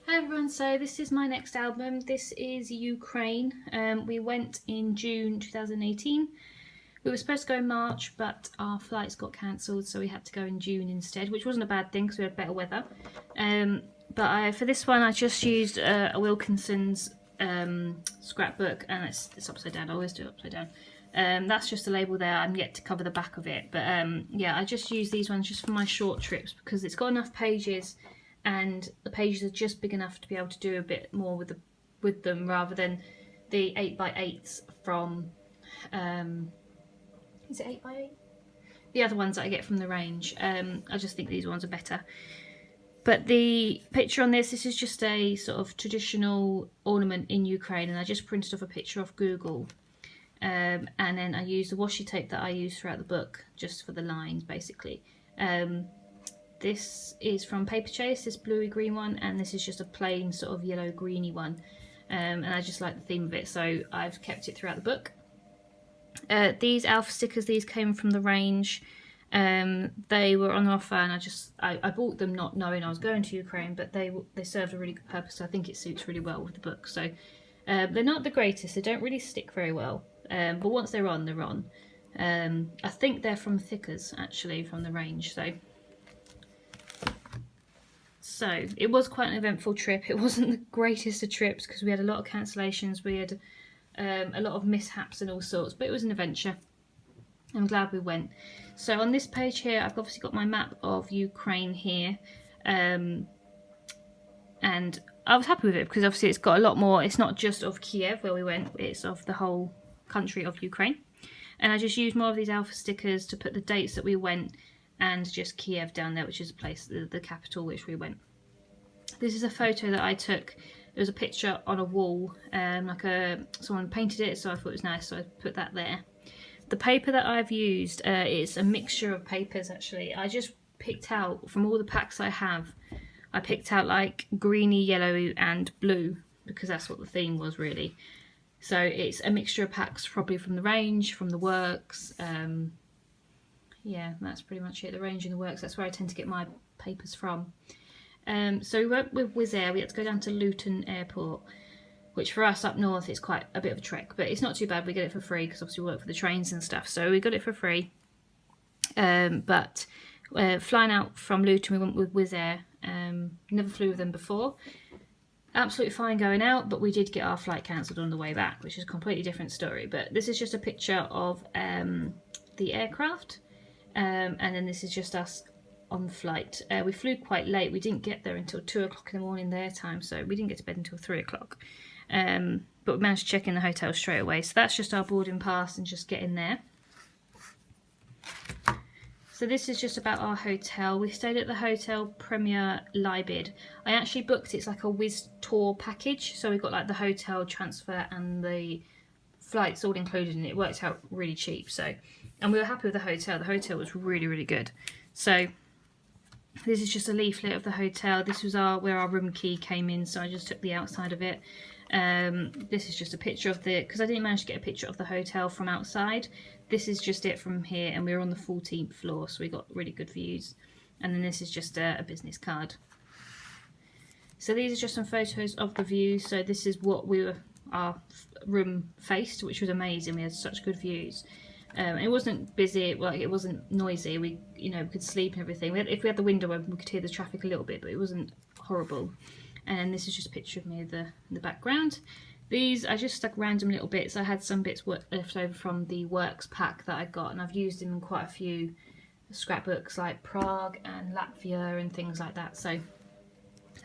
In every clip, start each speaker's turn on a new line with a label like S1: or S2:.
S1: Hi everyone, so this is my next album. This is Ukraine. We went in June 2018. We were supposed to go in March, but our flights got cancelled, so we had to go in June instead, which wasn't a bad thing because we had better weather. For this one, I just used a Wilkinson's scrapbook, and it's upside down. I always do it upside down. That's just a label there. I'm yet to cover the back of it, but yeah, I just use these ones just for my short trips because it's got enough pages. And the pages are just big enough to be able to do a bit more with them rather than the 8x8s from is it 8x8? The other ones that I get from the range. I just think these ones are better. But the picture on this is just a sort of traditional ornament in Ukraine, and I just printed off a picture off Google. And then I used the washi tape that I use throughout the book just for the lines basically. This is from Paper Chase, this bluey green one, and this is just a plain sort of yellow greeny one. And I just like the theme of it, so I've kept it throughout the book. These alpha stickers, these came from the range. They were on offer, and I bought them not knowing I was going to Ukraine, but they served a really good purpose. So I think it suits really well with the book. So they're not the greatest, they don't really stick very well, but once they're on, they're on. I think they're from Thickers actually, from the range. So it was quite an eventful trip. It wasn't the greatest of trips because we had a lot of cancellations. We had a lot of mishaps and all sorts, but it was an adventure. I'm glad we went. So on this page here, I've obviously got my map of Ukraine here. And I was happy with it because obviously it's got a lot more. It's not just of Kyiv where we went, it's of the whole country of Ukraine. And I just used more of these alpha stickers to put the dates that we went and just Kyiv down there, which is a place, the capital which we went. This is a photo that I took. There was a picture on a wall, someone painted it, so I thought it was nice, so I put that there. The paper that I've used is a mixture of papers actually. I just picked out, from all the packs I have, I picked out like greeny, yellow and blue, because that's what the theme was really. So it's a mixture of packs probably from the range, from the works. Yeah, that's pretty much it. The range and the works, that's where I tend to get my papers from. So we went with Wizz Air. We had to go down to Luton Airport, which for us up north is quite a bit of a trek, but it's not too bad. We get it for free because obviously we work for the trains and stuff, so we got it for free. But flying out from Luton, we went with Wizz Air. Never flew with them before. Absolutely fine going out, but we did get our flight cancelled on the way back, which is a completely different story. But this is just a picture of the aircraft. And then this is just us on the flight. We flew quite late. We didn't get there until 2 o'clock in the morning their time, so we didn't get to bed until 3 o'clock. But we managed to check in the hotel straight away. So that's just our boarding pass and just getting there. So this is just about our hotel. We stayed at the Hotel Premier Libid. I actually booked, it's like a Wizz tour package, so we got like the hotel transfer and the flights all included, and it worked out really cheap. So, and we were happy with the hotel. The hotel was really, really good. So this is just a leaflet of the hotel. This was where our room key came in, so I just took the outside of it. This is just a picture of because I didn't manage to get a picture of the hotel from outside. This is just it from here, and we were on the 14th floor, so we got really good views. And then this is just a business card. So these are just some photos of the views. So this is what our room faced, which was amazing. We had such good views. It wasn't busy, like it wasn't noisy. We could sleep and everything. If we had the window open, we could hear the traffic a little bit, but it wasn't horrible. And this is just a picture of me in the background. These I just stuck random little bits. I had some bits left over from the works pack that I got, and I've used them in quite a few scrapbooks like Prague and Latvia and things like that. So I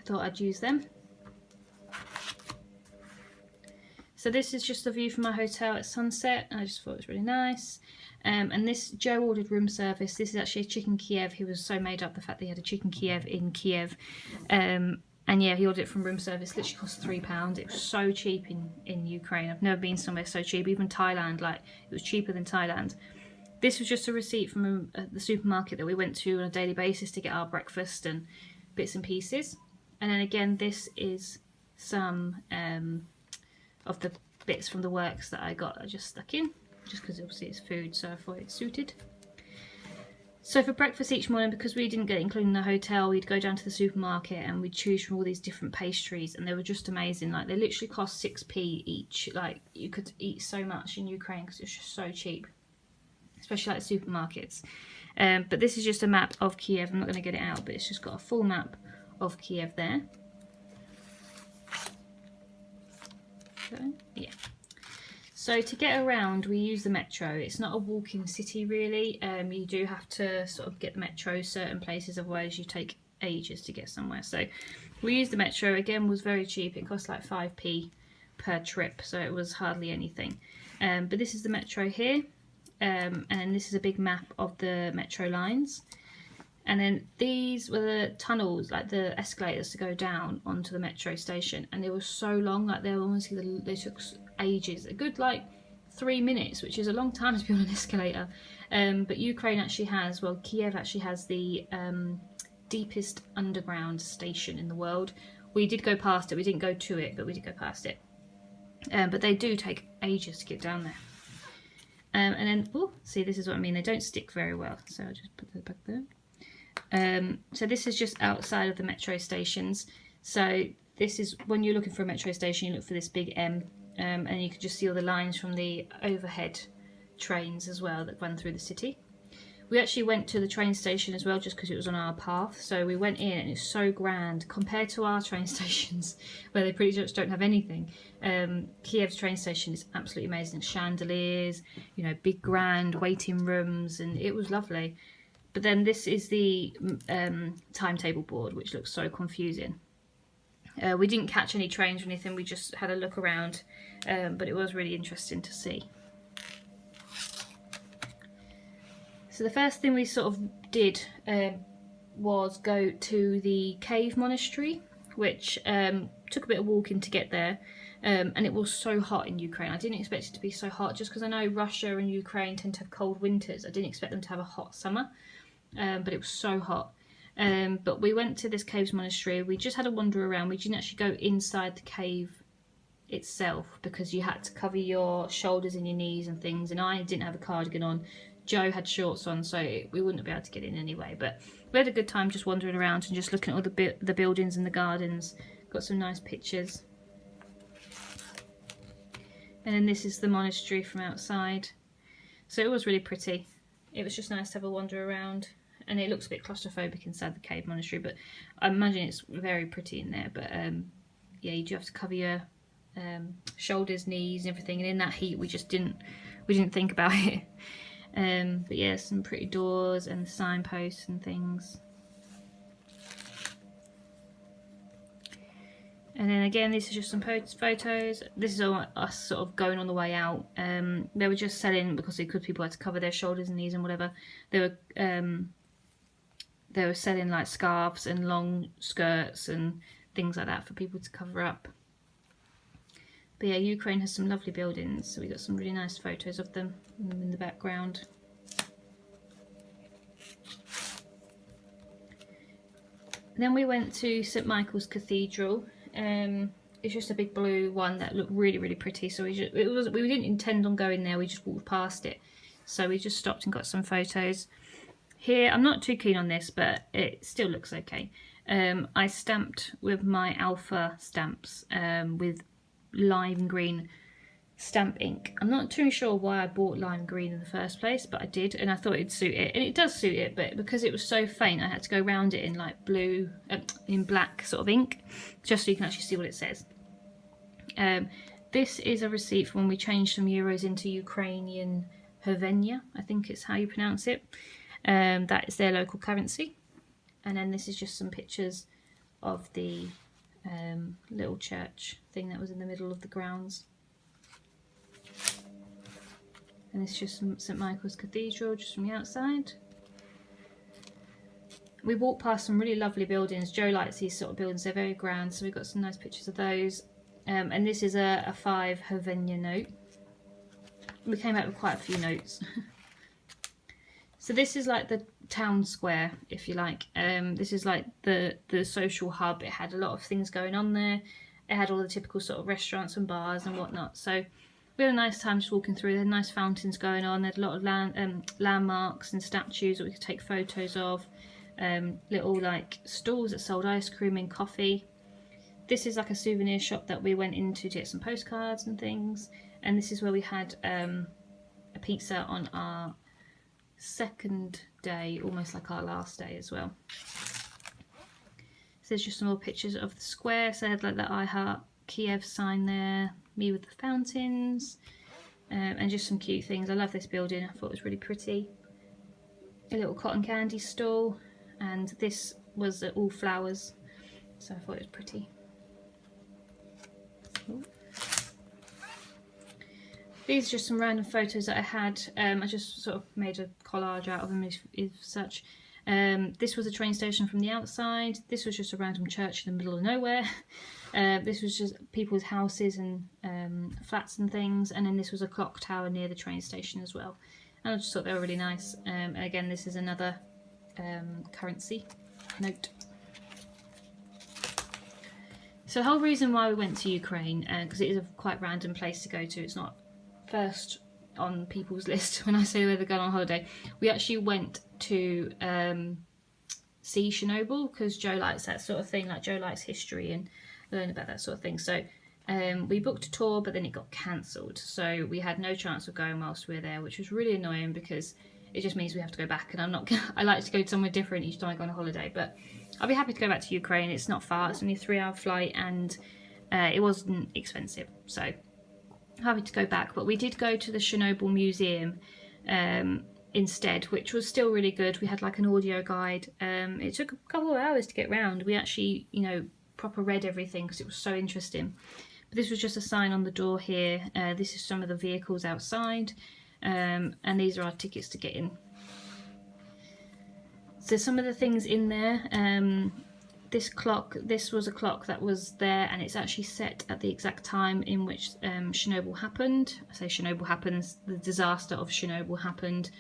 S1: thought I'd use them. So this is just the view from my hotel at sunset, and I just thought it was really nice. And this, Joe ordered room service. This is actually a chicken Kiev. He was so made up the fact that he had a chicken Kiev in Kiev. And yeah, he ordered it from room service. Literally cost £3. It was so cheap in Ukraine. I've never been somewhere so cheap. Even Thailand, like it was cheaper than Thailand. This was just a receipt from the supermarket that we went to on a daily basis to get our breakfast and bits and pieces. And then again, this is some of the bits from the works that I got. I just stuck in, just because obviously it's food, so I thought it suited. So for breakfast each morning, because we didn't get it included in the hotel, we'd go down to the supermarket and we'd choose from all these different pastries, and they were just amazing. Like, they literally cost 6p each. Like, you could eat so much in Ukraine because it's just so cheap, especially like supermarkets. But this is just a map of Kyiv. I'm not going to get it out, but it's just got a full map of Kyiv there. So, yeah. So to get around, we use the metro. It's not a walking city really. You do have to sort of get the metro certain places, otherwise you take ages to get somewhere. So we use the metro. Again, was very cheap. It cost like 5p per trip, so it was hardly anything. But this is the metro here, and this is a big map of the metro lines. And then these were the tunnels, like the escalators to go down onto the metro station, and they were so long. Like, they were honestly, they took ages, a good like 3 minutes, which is a long time to be on an escalator. But Ukraine actually has, well, Kyiv actually has the deepest underground station in the world. We did go past it. We didn't go to it, but we did go past it. But they do take ages to get down there. And then, oh, see, this is what I mean. They don't stick very well. So I'll just put that back there. So this is just outside of the metro stations. So this is, when you're looking for a metro station, you look for this big M, and you can just see all the lines from the overhead trains as well that run through the city. We actually went to the train station as well, just because it was on our path. So we went in, and it's so grand compared to our train stations where they pretty much don't have anything. Kyiv's train station is absolutely amazing. Chandeliers, you know, big grand waiting rooms, and it was lovely. But then this is the timetable board, which looks so confusing. We didn't catch any trains or anything, we just had a look around, but it was really interesting to see. So the first thing we sort of did was go to the Kyiv monastery, which took a bit of walking to get there. And it was so hot in Ukraine. I didn't expect it to be so hot, just because I know Russia and Ukraine tend to have cold winters. I didn't expect them to have a hot summer. But it was so hot. But we went to this Kyiv monastery. We just had a wander around. We didn't actually go inside the cave itself, because you had to cover your shoulders and your knees and things, and I didn't have a cardigan on. Joe had shorts on, so we wouldn't be able to get in anyway. But we had a good time just wandering around and just looking at all the buildings and the gardens. Got some nice pictures. And then this is the monastery from outside. So it was really pretty. It was just nice to have a wander around. And it looks a bit claustrophobic inside the cave monastery, but I imagine it's very pretty in there. But yeah, you do have to cover your shoulders, knees, and everything. And in that heat, we didn't think about it. But yeah, some pretty doors and signposts and things. And then again, this is just some photos. This is all us sort of going on the way out. They were just selling, because people had to cover their shoulders and knees and whatever. They were selling like scarves and long skirts and things like that for people to cover up. But yeah, Ukraine has some lovely buildings, so we got some really nice photos of them in the background. Then we went to St Michael's Cathedral. It's just a big blue one that looked really, really pretty. So we didn't intend on going there. We just walked past it. So we just stopped and got some photos. Here, I'm not too keen on this, but it still looks okay. I stamped with my Alpha stamps with lime green stamp ink. I'm not too sure why I bought lime green in the first place, but I did, and I thought it'd suit it, and it does suit it. But because it was so faint, I had to go around it in like blue, in black sort of ink, just so you can actually see what it says. This is a receipt from when we changed some euros into Ukrainian hryvnia, I think it's how you pronounce it. That is their local currency. And then this is just some pictures of the little church thing that was in the middle of the grounds. And it's just St Michael's Cathedral, just from the outside. We walked past some really lovely buildings. Joe likes these sort of buildings, they're very grand, so we got some nice pictures of those. And this is a 5 hryvnia note. We came out with quite a few notes. So this is like the town square, if you like. This is like the social hub. It had a lot of things going on there. It had all the typical sort of restaurants and bars and whatnot. So we had a nice time just walking through. There had nice fountains going on. There had a lot of landmarks and statues that we could take photos of. Little like stalls that sold ice cream and coffee. This is like a souvenir shop that we went into to get some postcards and things. And this is where we had a pizza on our second day, almost like our last day as well. So there's just some more pictures of the square. So they had like the I Heart Kyiv sign there, me with the fountains, and just some cute things. I love this building, I thought it was really pretty. A little cotton candy stall, and this was all flowers, so I thought it was pretty. Ooh. These are just some random photos that I had. I just sort of made a collage out of them as such. This was a train station from the outside. This was just a random church in the middle of nowhere. This was just people's houses and flats and things. And then this was a clock tower near the train station as well. And I just thought they were really nice. And again, this is another currency note. So the whole reason why we went to Ukraine, because it is a quite random place to go to. It's not first on people's list when I say where they're going on holiday. We actually went to see Chernobyl because Joe likes that sort of thing, like Joe likes history and learn about that sort of thing. So we booked a tour, but then it got cancelled, so we had no chance of going whilst we were there, which was really annoying because it just means we have to go back, and I like to go somewhere different each time I go on a holiday. But I'll be happy to go back to Ukraine. It's not far, it's only a 3-hour flight, and it wasn't expensive, so happy to go back. But we did go to the Chernobyl museum instead, which was still really good. We had like an audio guide. It took a couple of hours to get round. We actually, you know, proper read everything because it was so interesting. But this was just a sign on the door here. This is some of the vehicles outside, and these are our tickets to get in. So some of the things in there, this clock, this was a clock that was there, and it's actually set at the exact time in which Chernobyl happened. I say Chernobyl happens, the disaster of Chernobyl happened.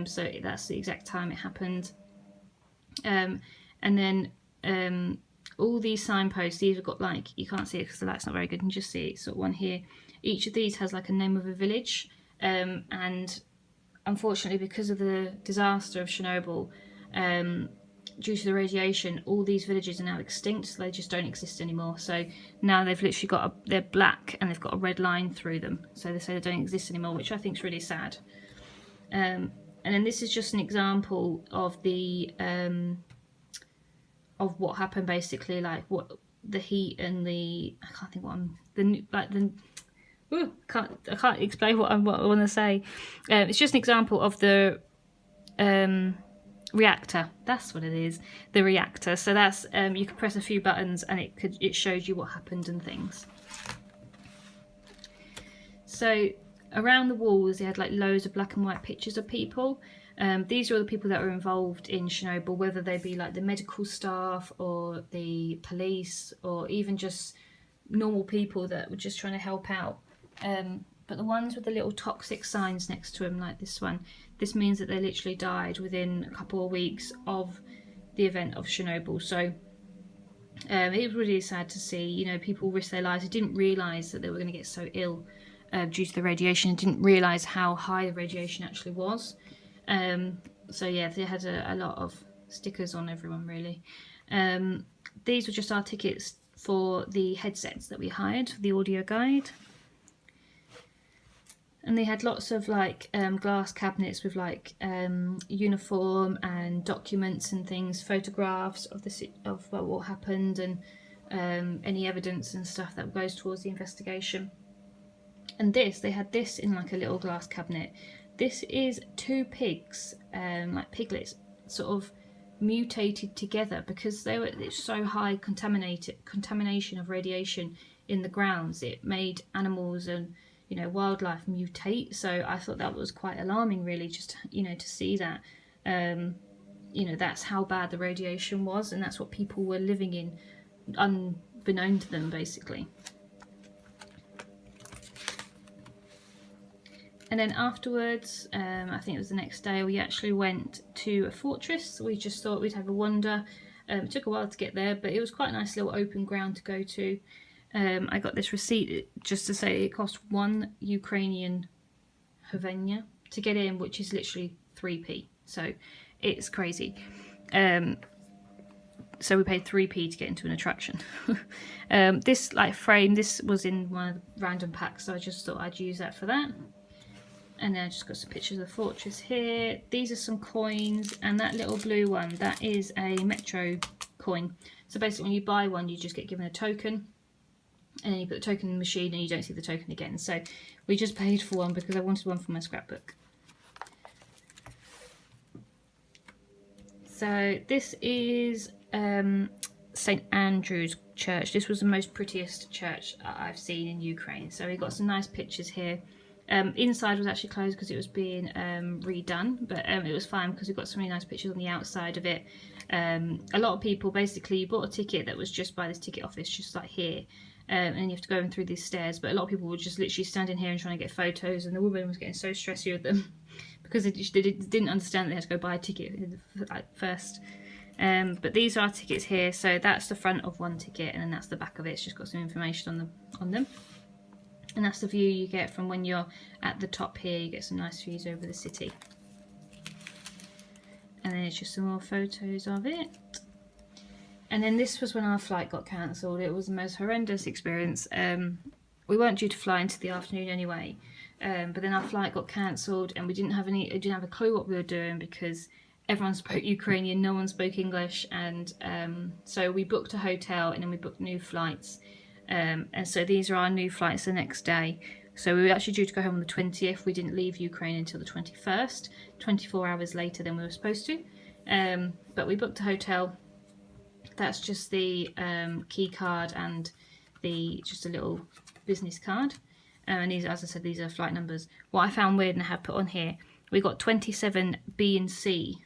S1: So that's the exact time it happened. And then all these signposts, these have got like, you can't see it because the light's not very good, you can just see it, sort of one here. Each of these has like a name of a village, and unfortunately because of the disaster of Chernobyl, due to the radiation, all these villages are now extinct, so they just don't exist anymore. So now they've literally got they're black and they've got a red line through them, so they say they don't exist anymore, which I think is really sad. And then this is just an example of the of what happened, basically, like what the heat and the, I can't think what I'm, the like the, ooh, I can't explain what I want to say. It's just an example of the reactor. That's what it is, the reactor. So that's you could press a few buttons and it shows you what happened and things. So around the walls they had like loads of black and white pictures of people. These are all the people that were involved in Chernobyl, whether they be like the medical staff or the police or even just normal people that were just trying to help out. But the ones with the little toxic signs next to them, like this one, this means that they literally died within a couple of weeks of the event of Chernobyl. So it was really sad to see, you know, people risk their lives. They didn't realise that they were going to get so ill due to the radiation. They didn't realise how high the radiation actually was. So yeah, they had a lot of stickers on everyone, really. These were just our tickets for the headsets that we hired for the audio guide. And they had lots of like glass cabinets with like uniform and documents and things, photographs of what happened, and any evidence and stuff that goes towards the investigation. And they had this in like a little glass cabinet. This is 2 pigs, like piglets, sort of mutated together because it's so high contamination of radiation in the grounds. It made animals and, you know, wildlife mutate. So I thought that was quite alarming, really, just, you know, to see that. You know, that's how bad the radiation was, and that's what people were living in, unbeknown to them, basically. And then afterwards, I think it was the next day, we actually went to a fortress. We just thought we'd have a wander. It took a while to get there, but it was quite a nice little open ground to go to. I got this receipt just to say it cost 1 Ukrainian hryvnia to get in, which is literally 3p. So it's crazy. So we paid 3p to get into an attraction. This like frame, this was in one of the random packs, so I just thought I'd use that for that. And then I just got some pictures of the fortress here. These are some coins, and that little blue one, that is a metro coin. So basically when you buy one, you just get given a token, and then you put the token in the machine and you don't see the token again. So we just paid for one because I wanted one for my scrapbook. So this is St. Andrew's Church. This was the most prettiest church I've seen in Ukraine. So we got some nice pictures here. Inside was actually closed because it was being redone, but it was fine because we got some really nice pictures on the outside of it. A lot of people, basically, you bought a ticket that was just by this ticket office, just like here, and you have to go in through these stairs. But a lot of people were just literally standing here and trying to get photos, and the woman was getting so stressy with them because they didn't understand that they had to go buy a ticket first. But these are our tickets here. So that's the front of one ticket, and then that's the back of it. It's just got some information on them. And that's the view you get from when you're at the top here. You get some nice views over the city. And then it's just some more photos of it. And then this was when our flight got cancelled. It was the most horrendous experience. We weren't due to fly into the afternoon anyway. But then our flight got cancelled, and we didn't have a clue what we were doing because everyone spoke Ukrainian, no one spoke English. And so we booked a hotel, and then we booked new flights. And so these are our new flights the next day. So we were actually due to go home on the 20th. We didn't leave Ukraine until the 21st, 24 hours later than we were supposed to. But we booked a hotel. That's just the key card and just a little business card. And these, as I said, these are flight numbers. What I found weird and I have put on here, we got 27 B and C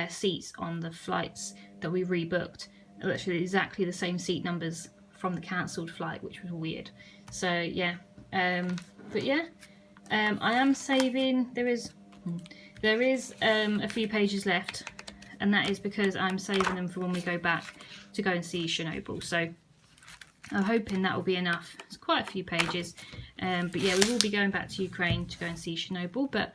S1: seats on the flights that we rebooked. Literally exactly the same seat numbers from the cancelled flight, which was weird. So yeah, but yeah, I am saving. There is a few pages left, and that is because I'm saving them for when we go back to go and see Chernobyl. So I'm hoping that will be enough. It's quite a few pages, but yeah, we will be going back to Ukraine to go and see Chernobyl. But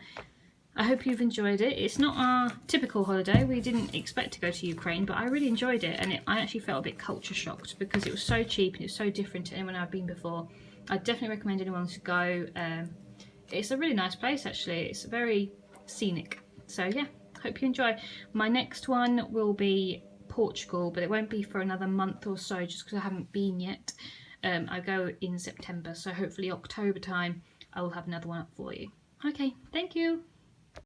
S1: I hope you've enjoyed it. It's not our typical holiday. We didn't expect to go to Ukraine, but I really enjoyed it, and I actually felt a bit culture shocked because it was so cheap and it was so different to anyone I've been before. I definitely recommend anyone to go. It's a really nice place actually. It's very scenic. So yeah, hope you enjoy. My next one will be Portugal, but it won't be for another month or so just because I haven't been yet. I go in September, so hopefully October time I will have another one up for you. Okay, thank you.